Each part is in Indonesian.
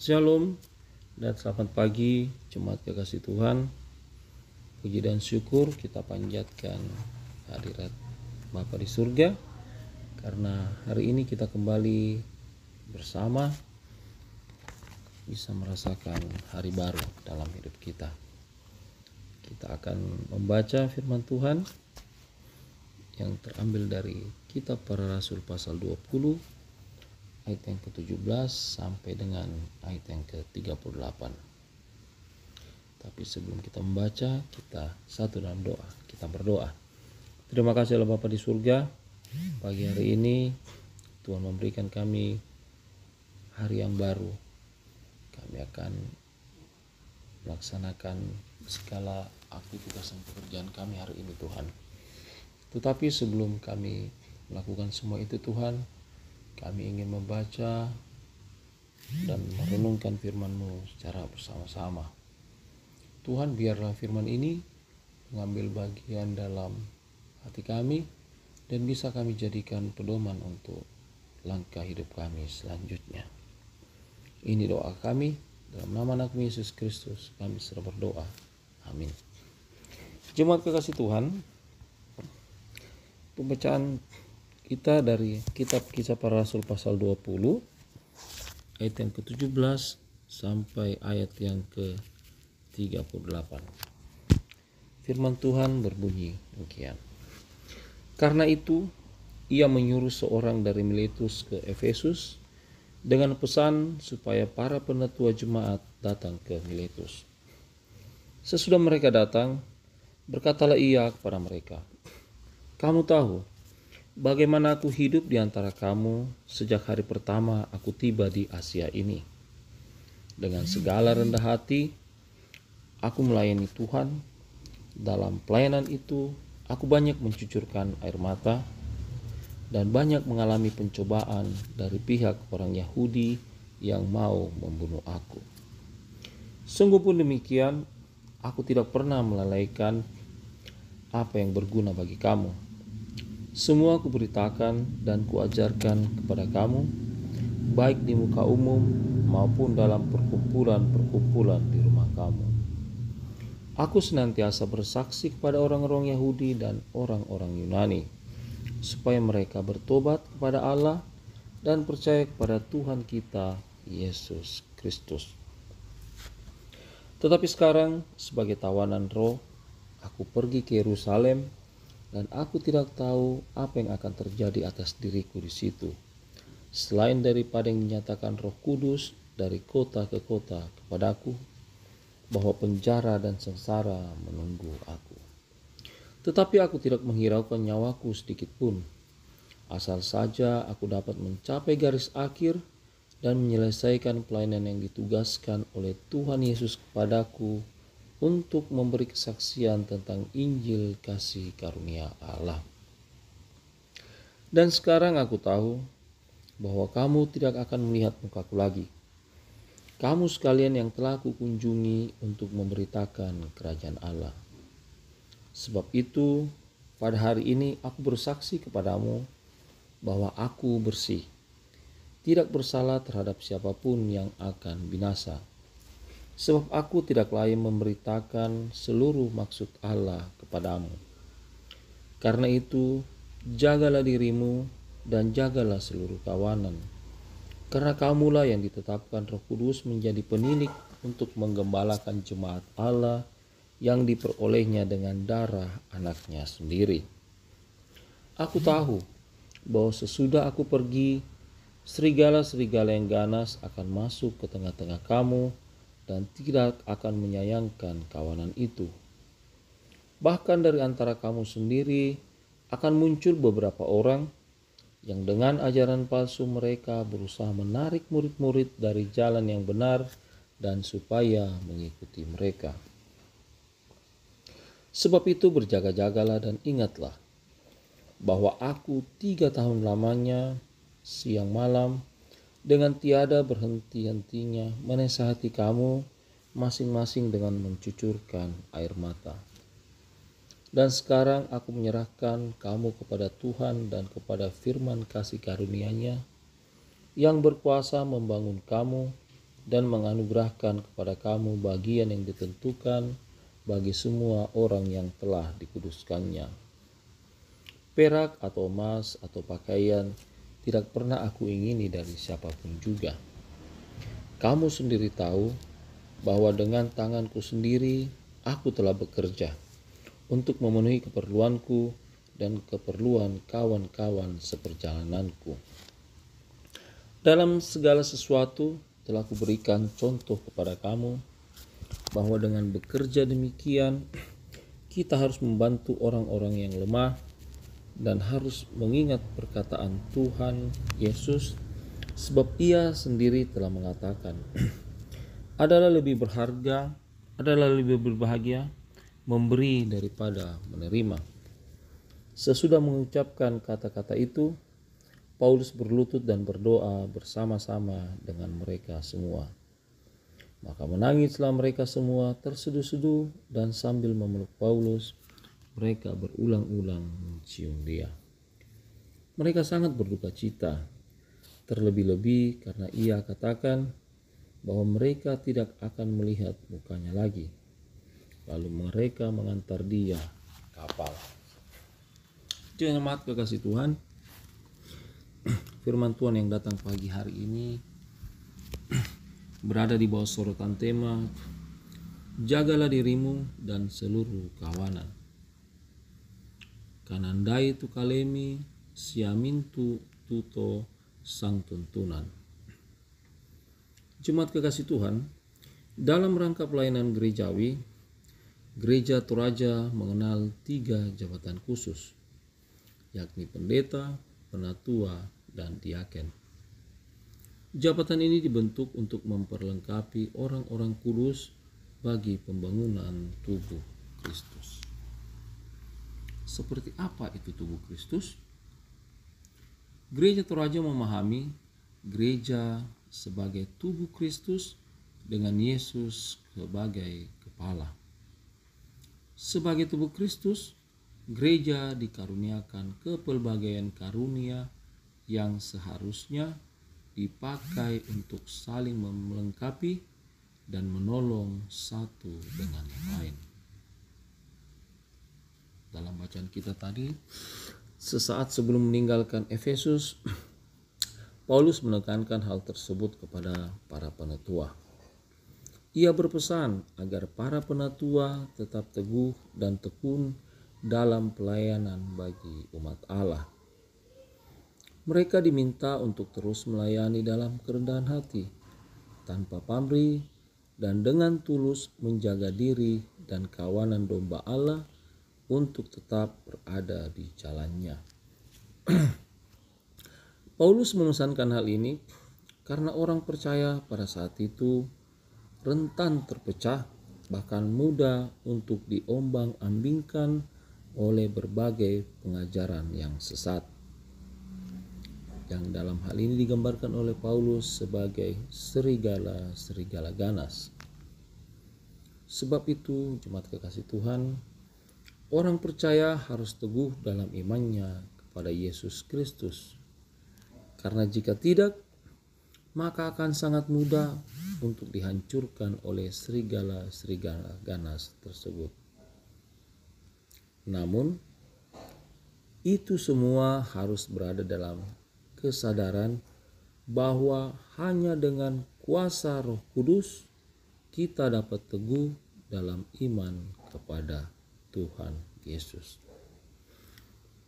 Shalom dan selamat pagi jemaat kekasih Tuhan. Puji dan syukur kita panjatkan hadirat Bapa di surga, karena hari ini kita kembali bersama bisa merasakan hari baru dalam hidup kita. Kita akan membaca firman Tuhan yang terambil dari kitab Para Rasul pasal 20 ayat yang ke-17 sampai dengan ayat yang ke-38. Tapi sebelum kita membaca, kita satu dalam doa. Kita berdoa. Terima kasih Allah Bapa di surga. Pagi hari ini Tuhan memberikan kami hari yang baru. Kami akan melaksanakan segala aktivitas dan pekerjaan kami hari ini, Tuhan. Tetapi sebelum kami melakukan semua itu, Tuhan, kami ingin membaca dan merenungkan firman-Mu secara bersama-sama. Tuhan, biarlah firman ini mengambil bagian dalam hati kami dan bisa kami jadikan pedoman untuk langkah hidup kami selanjutnya. Ini doa kami, dalam nama anak Yesus Kristus kami serah berdoa. Amin. Jemaat kekasih Tuhan, pembacaan kita dari kitab Kisah Para Rasul pasal 20 ayat yang ke-17 sampai ayat yang ke-38. Firman Tuhan berbunyi demikian. Karena itu ia menyuruh seorang dari Miletus ke Efesus dengan pesan supaya para penatua jemaat datang ke Miletus. Sesudah mereka datang, berkatalah ia kepada mereka, "Kamu tahu bagaimana aku hidup di antara kamu sejak hari pertama aku tiba di Asia ini. Dengan segala rendah hati, aku melayani Tuhan. Dalam pelayanan itu, aku banyak mencucurkan air mata dan banyak mengalami pencobaan dari pihak orang Yahudi yang mau membunuh aku. Sungguh pun demikian, aku tidak pernah melalaikan apa yang berguna bagi kamu. Semua kuberitakan dan kuajarkan kepada kamu, baik di muka umum maupun dalam perkumpulan-perkumpulan di rumah kamu. Aku senantiasa bersaksi kepada orang-orang Yahudi dan orang-orang Yunani, supaya mereka bertobat kepada Allah dan percaya kepada Tuhan kita, Yesus Kristus. Tetapi sekarang, sebagai tawanan roh, aku pergi ke Yerusalem, dan aku tidak tahu apa yang akan terjadi atas diriku di situ, selain daripada yang dinyatakan Roh Kudus dari kota ke kota kepadaku, bahwa penjara dan sengsara menunggu aku. Tetapi aku tidak menghiraukan nyawaku sedikit pun, asal saja aku dapat mencapai garis akhir dan menyelesaikan pelayanan yang ditugaskan oleh Tuhan Yesus kepadaku untuk memberi kesaksian tentang Injil kasih karunia Allah. Dan sekarang aku tahu bahwa kamu tidak akan melihat mukaku lagi. Kamu sekalian yang telah kukunjungi untuk memberitakan kerajaan Allah. Sebab itu, pada hari ini aku bersaksi kepadamu bahwa aku bersih, tidak bersalah terhadap siapapun yang akan binasa. Sebab aku tidak lain memberitakan seluruh maksud Allah kepadamu. Karena itu, jagalah dirimu dan jagalah seluruh kawanan. Karena kamulah yang ditetapkan Roh Kudus menjadi penilik untuk menggembalakan jemaat Allah yang diperolehnya dengan darah anaknya sendiri. Aku tahu bahwa sesudah aku pergi, serigala-serigala yang ganas akan masuk ke tengah-tengah kamu dan tidak akan menyayangkan kawanan itu. Bahkan dari antara kamu sendiri akan muncul beberapa orang yang dengan ajaran palsu mereka berusaha menarik murid-murid dari jalan yang benar dan supaya mengikuti mereka. Sebab itu berjaga-jagalah dan ingatlah bahwa aku 3 tahun lamanya siang malam dengan tiada berhenti-hentinya menasihati kamu masing-masing dengan mencucurkan air mata. Dan sekarang aku menyerahkan kamu kepada Tuhan dan kepada firman kasih karunia-Nya yang berkuasa membangun kamu dan menganugerahkan kepada kamu bagian yang ditentukan bagi semua orang yang telah dikuduskannya. Perak atau emas atau pakaian tidak pernah aku ingini dari siapapun juga. Kamu sendiri tahu bahwa dengan tanganku sendiri aku telah bekerja untuk memenuhi keperluanku dan keperluan kawan-kawan seperjalananku. Dalam segala sesuatu telah kuberikan contoh kepada kamu bahwa dengan bekerja demikian kita harus membantu orang-orang yang lemah dan harus mengingat perkataan Tuhan Yesus, sebab Ia sendiri telah mengatakan, adalah lebih berbahagia memberi daripada menerima. Sesudah mengucapkan kata-kata itu, Paulus berlutut dan berdoa bersama-sama dengan mereka semua. Maka menangislah mereka semua terseduh-seduh, dan sambil memeluk Paulus, mereka berulang-ulang mencium dia. Mereka sangat berduka cita, terlebih-lebih karena ia katakan bahwa mereka tidak akan melihat mukanya lagi. Lalu mereka mengantar dia kapal. Jemaat kekasih Tuhan, firman Tuhan yang datang pagi hari ini berada di bawah sorotan tema jagalah dirimu dan seluruh kawanan. Kanandai tu kalemi siamintu tuto sang tuntunan. Jemaat kekasih Tuhan, dalam rangka pelayanan gerejawi, Gereja Toraja mengenal 3 jabatan khusus, yakni pendeta, penatua, dan diaken. Jabatan ini dibentuk untuk memperlengkapi orang-orang kudus bagi pembangunan tubuh Kristus. Seperti apa itu tubuh Kristus? Gereja Toraja memahami gereja sebagai tubuh Kristus dengan Yesus sebagai kepala. Sebagai tubuh Kristus, gereja dikaruniakan kepelbagaian karunia yang seharusnya dipakai untuk saling melengkapi dan menolong satu dengan yang lain. Dalam bacaan kita tadi, sesaat sebelum meninggalkan Efesus, Paulus menekankan hal tersebut kepada para penatua. Ia berpesan agar para penatua tetap teguh dan tekun dalam pelayanan bagi umat Allah. Mereka diminta untuk terus melayani dalam kerendahan hati, tanpa pamrih, dan dengan tulus menjaga diri dan kawanan domba Allah untuk tetap berada di jalannya. Paulus memesankan hal ini karena orang percaya pada saat itu rentan terpecah, bahkan mudah untuk diombang-ambingkan oleh berbagai pengajaran yang sesat, yang dalam hal ini digambarkan oleh Paulus sebagai serigala-serigala ganas. Sebab itu, jemaat kekasih Tuhan, orang percaya harus teguh dalam imannya kepada Yesus Kristus. Karena jika tidak, maka akan sangat mudah untuk dihancurkan oleh serigala-serigala ganas tersebut. Namun, itu semua harus berada dalam kesadaran bahwa hanya dengan kuasa Roh Kudus kita dapat teguh dalam iman kepada Tuhan Yesus.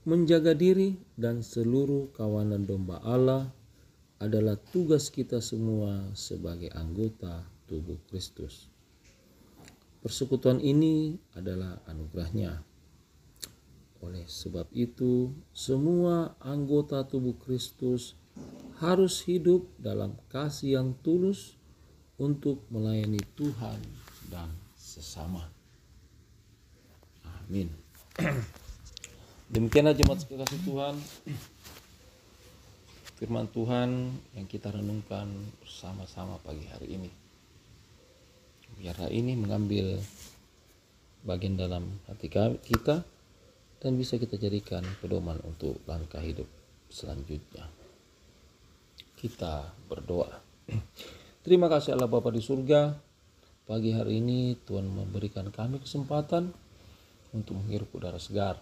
Menjaga diri dan seluruh kawanan domba Allah adalah tugas kita semua sebagai anggota tubuh Kristus. Persekutuan ini adalah anugerah-Nya. Oleh sebab itu, semua anggota tubuh Kristus harus hidup dalam kasih yang tulus untuk melayani Tuhan dan sesama. Amin. Demikianlah jemaat kekasih Tuhan, firman Tuhan yang kita renungkan bersama-sama pagi hari ini. Biarlah ini mengambil bagian dalam hati kita dan bisa kita jadikan pedoman untuk langkah hidup selanjutnya. Kita berdoa. Terima kasih Allah Bapa di surga. Pagi hari ini Tuhan memberikan kami kesempatan untuk menghirup udara segar.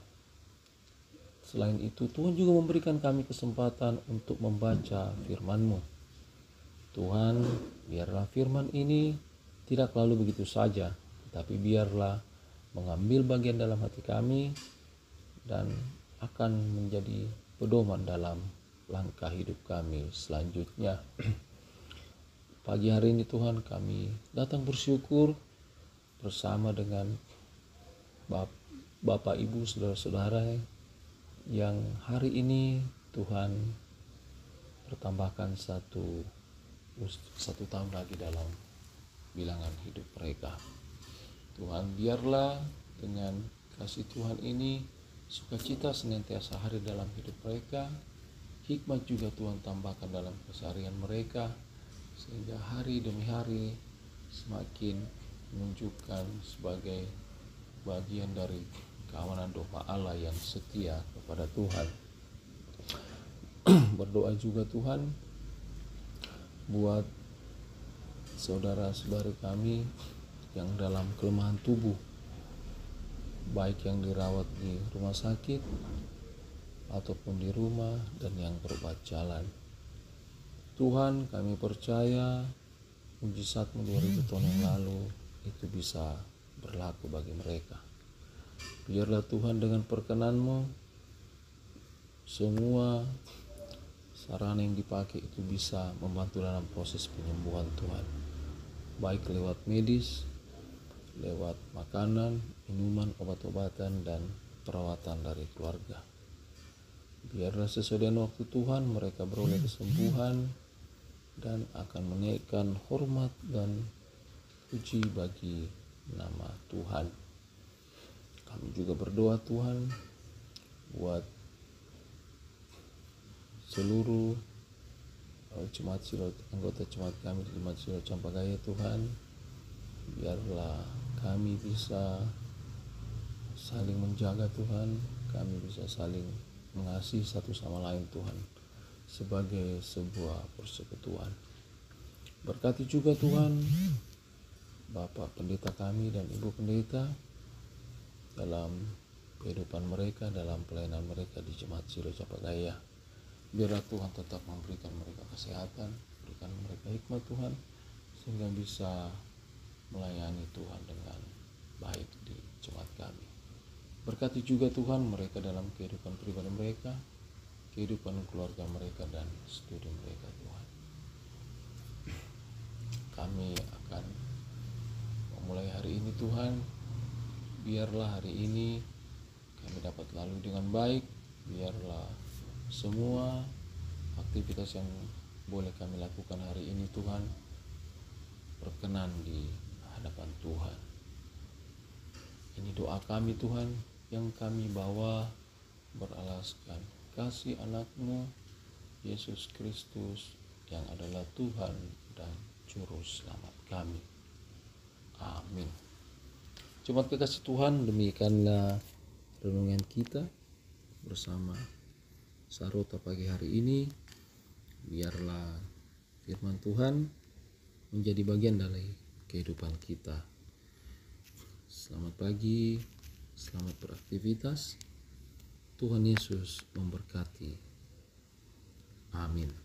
Selain itu Tuhan juga memberikan kami kesempatan untuk membaca firman-Mu. Tuhan, biarlah firman ini tidak lalu begitu saja, tapi biarlah mengambil bagian dalam hati kami dan akan menjadi pedoman dalam langkah hidup kami selanjutnya. Pagi hari ini Tuhan, kami datang bersyukur bersama dengan Bapak Ibu saudara-saudara yang hari ini Tuhan bertambahkan satu tahun lagi dalam bilangan hidup mereka. Tuhan, biarlah dengan kasih Tuhan ini sukacita senantiasa hadir dalam hidup mereka, hikmat juga Tuhan tambahkan dalam keseharian mereka, sehingga hari demi hari semakin menunjukkan sebagai bagian dari kawanan domba Allah yang setia kepada Tuhan. Berdoa juga Tuhan buat saudara-saudari kami yang dalam kelemahan tubuh, baik yang dirawat di rumah sakit ataupun di rumah dan yang berobat jalan. Tuhan, kami percaya mujizat-Mu 2000 tahun yang lalu itu bisa berlaku bagi mereka. Biarlah Tuhan dengan perkenan-Mu semua sarana yang dipakai itu bisa membantu dalam proses penyembuhan Tuhan, baik lewat medis, lewat makanan, minuman, obat-obatan, dan perawatan dari keluarga. Biarlah sesuai dengan waktu Tuhan mereka beroleh kesembuhan dan akan menaikkan hormat dan puji bagi nama Tuhan. Kami juga berdoa Tuhan buat seluruh anggota jemaat kami di Jemaat Silo Campagaya Tuhan. Biarlah kami bisa saling menjaga Tuhan, kami bisa saling mengasihi satu sama lain Tuhan sebagai sebuah persekutuan. Berkati juga Tuhan Bapak Pendeta kami dan Ibu Pendeta dalam kehidupan mereka, dalam pelayanan mereka di Jemaat Silo Campagaya. Biarlah Tuhan tetap memberikan mereka kesehatan, berikan mereka hikmat Tuhan, sehingga bisa melayani Tuhan dengan baik di jemaat kami. Berkati juga Tuhan mereka dalam kehidupan pribadi mereka, kehidupan keluarga mereka, dan studi mereka Tuhan. Kami akan memulai hari ini Tuhan, biarlah hari ini kami dapat lalu dengan baik, biarlah semua aktivitas yang boleh kami lakukan hari ini Tuhan berkenan di hadapan Tuhan. Ini doa kami Tuhan yang kami bawa beralaskan kasih anak-Mu Yesus Kristus yang adalah Tuhan dan Juru Selamat kami. Amin. Jemaat kekasih Tuhan, demikianlah renungan kita bersama Sarota pagi hari ini. Biarlah firman Tuhan menjadi bagian dari kehidupan kita. Selamat pagi, selamat beraktivitas. Tuhan Yesus memberkati. Amin.